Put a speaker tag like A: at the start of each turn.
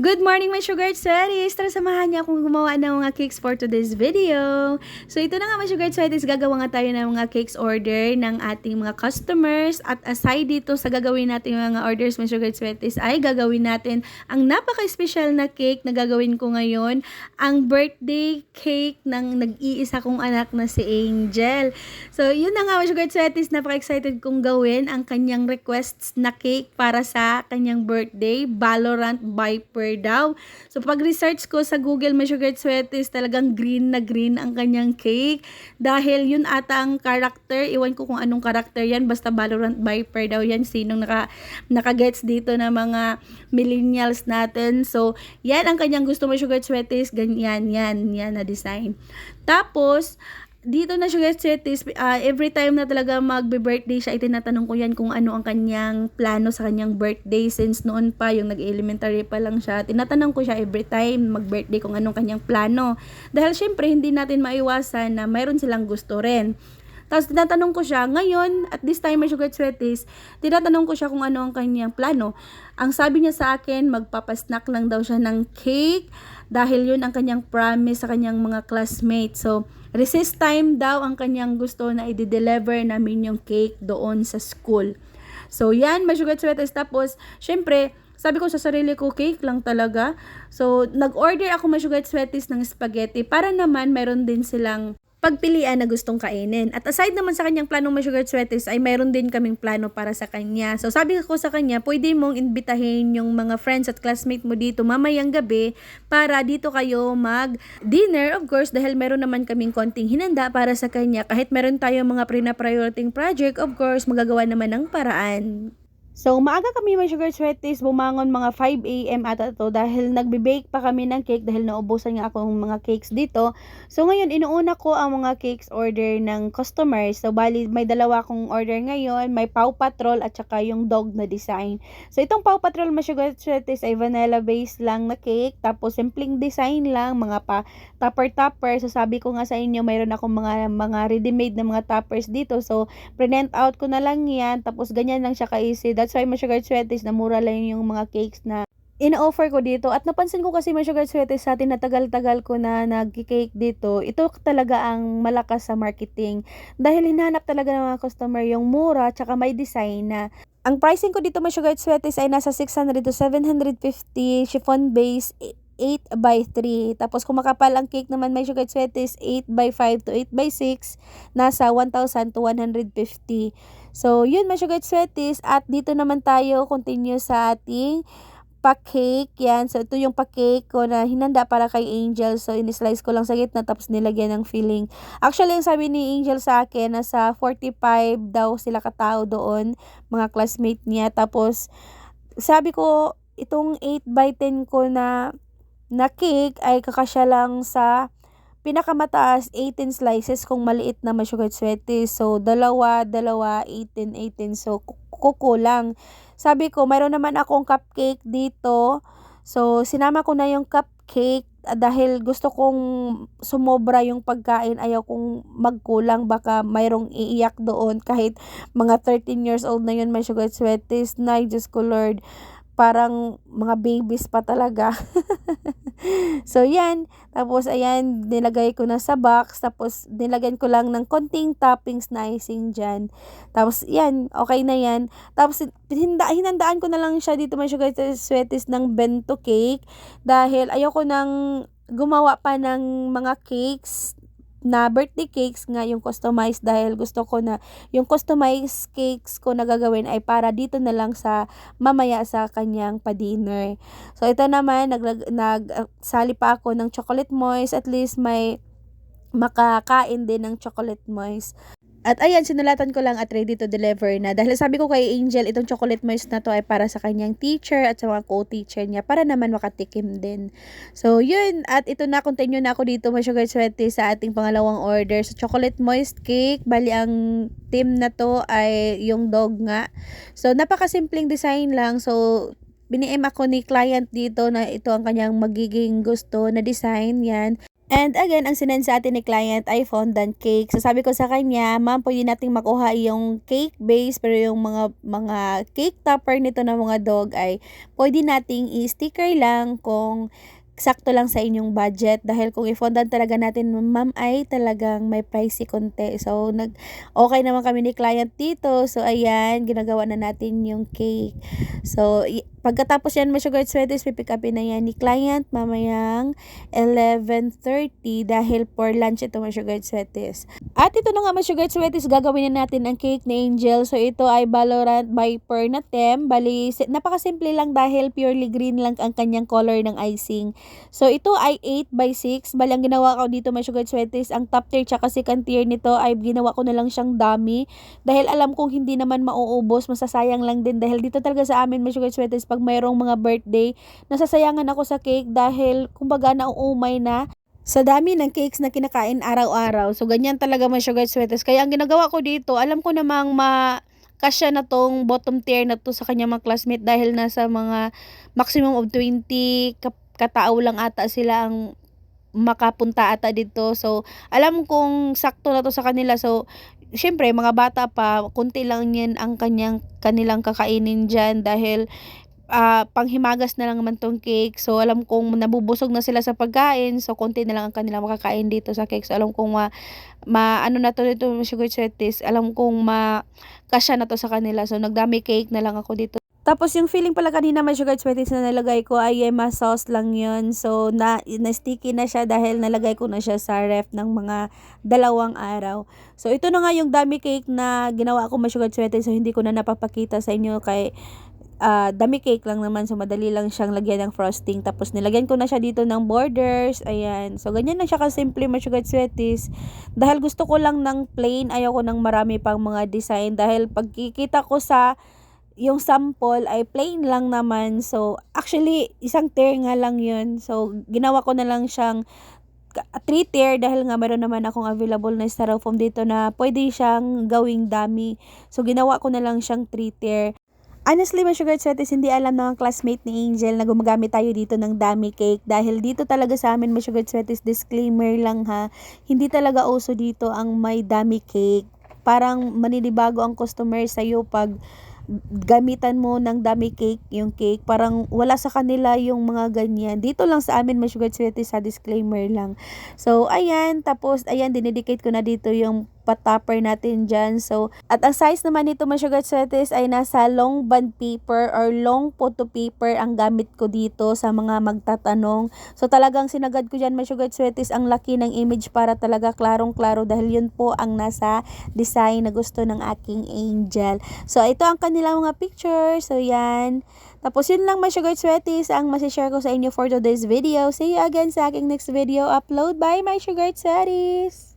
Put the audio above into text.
A: Good morning my sugar sweaties! Tara samahan niyo akong gumawa ng mga cakes for today's video. So ito na nga my sugar sweaties, gagawa nga tayo ng mga cakes order ng ating mga customers. At aside dito sa gagawin natin yung mga orders my sugar sweaties, ay gagawin natin ang napaka-special na cake na gagawin ko ngayon. Ang birthday cake ng nag-iisa kong anak na si Angel. So yun na nga my sugar sweaties, napaka-excited kong gawin ang kanyang requests na cake para sa kanyang birthday, Valorant Viper daw. So pag-research ko sa Google my sugar sweaties, talagang green na green ang kanyang cake. Dahil yun ata ang character, iwan ko kung anong character yan, basta Valorant Viper daw yan. Sinong naka-gets dito na mga millennials natin. So yan ang kanyang gusto my sugar sweaties, ganyan, yan na design. Tapos, dito na sugar sweaties, every time na talaga magbe-birthday siya, itinatanong ko yan kung ano ang kanyang plano sa kanyang birthday. Since noon pa, yung nag-elementary pa lang siya, tinatanong ko siya every time mag-birthday kung anong kanyang plano. Dahil syempre, hindi natin maiwasan na mayroon silang gusto rin. Tapos tinatanong ko siya, ngayon, at this time, my sugar sweaties, tinatanong ko siya kung ano ang kanyang plano. Ang sabi niya sa akin, magpapasnack lang daw siya ng cake dahil yun ang kanyang promise sa kanyang mga classmates. So, recess time daw ang kanyang gusto na i-deliver namin yung cake doon sa school. So, yan, my sugar sweaties. Tapos, syempre, sabi ko sa sarili ko, cake lang talaga. So, nag-order ako my sugar sweaties ng spaghetti para naman meron din silang pagpilian na gustong kainin. At aside naman sa kanyang planong my sugar sweaties, ay mayroon din kaming plano para sa kanya. So sabi ko sa kanya, pwede mong imbitahin yung mga friends at classmate mo dito mamayang gabi para dito kayo mag-dinner, of course, dahil meron naman kaming konting hinanda para sa kanya. Kahit meron tayong mga pre-priority project, of course, magagawa naman ng paraan. So, maaga kami my sugar sweaties, bumangon mga 5 AM ata to dahil nagbe-bake pa kami ng cake dahil naubusan nga ako ng mga cakes dito. So, ngayon, inuuna ko ang mga cakes order ng customers. So, bali, may dalawa akong order ngayon, may Paw Patrol at saka yung dog na design. So, itong Paw Patrol my sugar sweaties ay vanilla base lang na cake, tapos simpleng design lang, mga topper. So, sabi ko nga sa inyo, mayroon akong mga ready-made na mga toppers dito. So, print out ko na lang yan, tapos ganyan lang siya ka-easy. That's why my sugar sweaties na mura lang yung mga cakes na ina-offer ko dito. At napansin ko kasi my sugar sweaties sa atin na tagal-tagal ko na nag-cake dito, ito talaga ang malakas sa marketing. Dahil hinahanap talaga ng mga customer yung mura tsaka may design na. Ang pricing ko dito my sugar sweaties ay nasa 600 to 750, chiffon base, 8x3. Tapos kung makapal ang cake naman may sugar sweaties, 8x5 to 8x6, nasa 1,000 to 150. So, yun my sugar sweaties. At dito naman tayo continue sa ating pa-cake. Yan. So, ito yung pa-cake ko na hinanda para kay Angel. So, in-slice ko lang sa gitna tapos nilagyan ng filling. Actually, ang sabi ni Angel sa akin, nasa 45 daw sila katao doon, mga classmate niya. Tapos, sabi ko, itong 8x10 ko na cake ay kakasya lang sa pinakamataas 18 slices kung maliit na may sugar sweaties. So, dalawa, 18. So, kukulang. Sabi ko, mayroon naman akong cupcake dito. So, sinama ko na yung cupcake dahil gusto kong sumobra yung pagkain. Ayaw kong magkulang. Baka mayroong iiyak doon kahit mga 13 years old na yun may sugar sweaties. Nay, Diyos ko Lord. Parang mga babies pa talaga. So, yan. Tapos, ayan, nilagay ko na sa box. Tapos, nilagyan ko lang ng konting toppings na icing dyan. Tapos, yan. Okay na yan. Tapos, hinandaan ko na lang siya dito may sugar sweaties ng bento cake. Dahil, ayoko nang gumawa pa ng mga cakes na birthday cakes nga yung customized dahil gusto ko na yung customized cakes ko na gagawin ay para dito na lang sa mamaya sa kanyang pa-dinner. So ito naman nagsali pa ako ng chocolate moist, at least may makakain din ng chocolate moist. At ayan, sinulatan ko lang at ready to deliver na. Dahil sabi ko kay Angel, itong chocolate moist na to ay para sa kanyang teacher at sa mga co-teacher niya para naman makatikim din. So, yun. At ito na, continue na ako dito, my sugar sweaties, sa ating pangalawang order. So, chocolate moist cake. Bali, ang team na to ay yung dog nga. So, napakasimpleng design lang. So, bini-em ako ni client dito na ito ang kanyang magiging gusto na design. Yan. And again, ang sinend sa atin ni client ay fondant cake. So sabi ko sa kanya, ma'am, pwede nating makuha yung cake base, pero yung mga cake topper nito ng mga dog ay pwede nating i-sticker lang kung sakto lang sa inyong budget. Dahil kung i-fondant talaga natin, ma'am, ay talagang may pricey konti. So okay naman kami ni client dito. So ayan, ginagawa na natin yung cake. So pagkatapos yan, mga sugar sweaties, pipick upin na yan ni client mamayang 11:30 dahil for lunch ito, mga sugar sweaties. At ito na nga, mga sugar sweaties, gagawin na natin ang cake ni Angel. So ito ay Valorant Viper na tem. Bali, napakasimple lang dahil purely green lang ang kanyang color ng icing. So ito ay 8x6. Bali, ang ginawa ko dito, mga sugar sweaties, ang top tier tsaka second tier nito ay ginawa ko na lang siyang dummy. Dahil alam kong hindi naman mauubos, masasayang lang din. Dahil dito talaga sa amin, mga sugar sweaties, pag mayroong mga birthday, nasasayangan ako sa cake dahil kumbaga nauumay na sa dami ng cakes na kinakain araw-araw. So ganyan talaga, mga sugar sweaties. Kaya ang ginagawa ko dito, alam ko namang kasya na tong bottom tier na to sa kanyang mga classmate dahil nasa mga maximum of 20 katao lang ata sila ang makapunta ata dito. So alam kong sakto na to sa kanila. So syempre, mga bata pa, kunti lang yan ang kanilang kakainin dyan dahil panghimagas na lang naman tong cake. So alam kong nabubusog na sila sa pagkain. So konti na lang ang kanila makakain dito sa cake. So alam kong ano na to dito, sugar sweaties. Alam kong kasya na to sa kanila. So nagdami cake na lang ako dito. Tapos yung feeling pala kanina, may sugar sweaties na nalagay ko ay Yema sauce lang yun. So na-sticky na siya dahil nalagay ko na siya sa ref ng mga 2 araw. So ito na nga yung dummy cake na ginawa ko, may sugar sweaties. So hindi ko na napapakita sa inyo kay dummy cake lang naman. So madali lang siyang lagyan ng frosting. Tapos nilagyan ko na siya dito ng borders. Ayan. So ganyan lang siya kasimple, mga sugar sweaties. Dahil gusto ko lang ng plain, ayaw ko ng marami pang mga design. Dahil pagkikita ko sa yung sample ay plain lang naman. So actually isang tier nga lang yun. So ginawa ko na lang siyang 3 tier dahil nga meron naman akong available na styrofoam dito na pwede siyang gawing dummy. So ginawa ko na lang siyang 3 tier. Honestly, mga sugar sweaties, hindi alam ng classmate ni Angel na gumagamit tayo dito ng dummy cake. Dahil dito talaga sa amin, mga sugar sweaties, disclaimer lang ha, hindi talaga uso dito ang may dummy cake. Parang maninibago ang customer sa'yo pag gamitan mo ng dummy cake yung cake. Parang wala sa kanila yung mga ganyan. Dito lang sa amin, mga sugar sweaties, sa disclaimer lang. So ayan, tapos ayan, dinedicate ko na dito yung patopper natin dyan. So, at ang size naman nito, mga sugar sweaties, ay nasa long bond paper or long photo paper ang gamit ko dito sa mga magtatanong. So talagang sinagad ko dyan, mga sugar sweaties, ang laki ng image para talaga klarong-klaro dahil yun po ang nasa design na gusto ng aking Angel. So ito ang kanilang mga pictures. So yan. Tapos yun lang, mga sugar sweaties, ang masishare ko sa inyo for today's video. See you again sa aking next video upload. Bye, my sugar sweaties!